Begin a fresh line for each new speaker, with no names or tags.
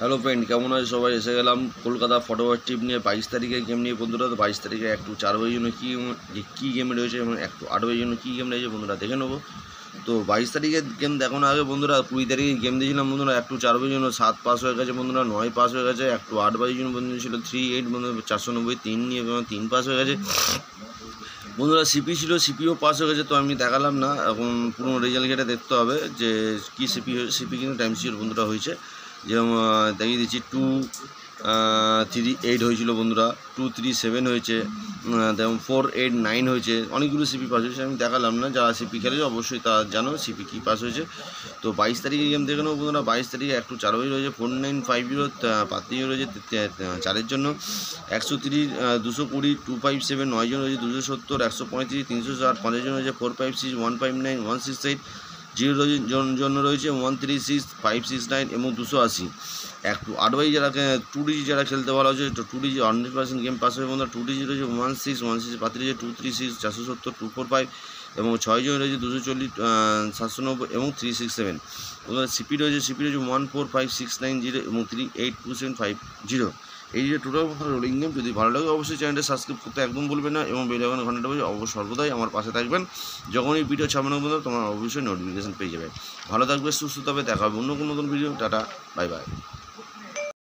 Hello friend, কেমন আছে সবাই? এসে গেলাম কলকাতা ফটোওয়ার ট্রিপ নিয়ে 22 তারিখের গেম নিয়ে বন্ধুরা। তো 22 তারিখে একটু 4 বাজের জন্য কী গেম রয়েছে এবং একটু 8 বাজের জন্য কী গেম রয়েছে বন্ধুরা দেখে নেবো। তো 22 তারিখের গেম দেখানো আগে বন্ধুরা 20 তারিখে গেম দিয়েছিলাম বন্ধুরা। একটু 4 বাজের জন্য 7 পাস হয়ে গেছে বন্ধুরা, 9 পাস হয়ে গেছে। একটু 8 বাজের জন্য বন্ধু ছিল 38 বন্ধুরা 490, 3 নিয়ে 3 পাস হয়ে গেছে বন্ধুরা। সিপি ছিল, সিপিও পাস হয়ে গেছে। তো আমি দেখালাম না, এখন পুরো রেজাল্ট ঘেটে দেখতে হবে যে কী সিপি কিন্তু টাইম সিওর বন্ধুরা হয়েছে। যেরকম দেখিয়ে দিচ্ছি 238 হয়েছিল বন্ধুরা, 237 হয়েছে, তেমন 489 হয়েছে। অনেকগুলো সিপি পাস হয়েছে, আমি দেখালাম না। যারা সিপি খেলেছে অবশ্যই তারা জানো সিপি কী পাস হয়েছে। তো 22 তারিখে গেম দেখে নেবো বন্ধুরা। 22 তারিখে একটু 4 বাজে রয়েছে 4950, 5 রয়েছে 4-এর জন্য 130, 220, 257, 9 জন রয়েছে 270, 135, 360, 5-এর জন্য রয়েছে 456, 159, 168, 0 জন্য রয়েছে 136, 569 এবং 280। একটু 8 বাজে যারা 2DG যারা খেলতে ভালো হচ্ছে, তো 2DG 100% গেম পাস হবে বন্ধুরা। 2DG রয়েছে 16, 5 রয়েছে 236, 470, 245 এবং 6 জন রয়েছে 240, 790 এবং 367 বন্ধুরা। সিপি রয়েছে 14569 এবং 382750। এই যে টোটাল রোলিং গেম। যদি ভালো লাগে অবশ্যই চ্যানেলটা সাবস্ক্রাইব করতে একদম ভুলবেন না এবং বেল আইকন ঘন্টাটা বাজে অবশ্যই সর্বদাই আমার পাশে থাকবেন। যখনই ভিডিও ছাপানো বন্ধু তোমার অবশ্যই নোটিফিকেশন পেয়ে যাবে। ভালো থাকবে, সুস্থ থাকবে, দেখা হবে অন্য কোনো নতুন ভিডিও। Tata, bye bye.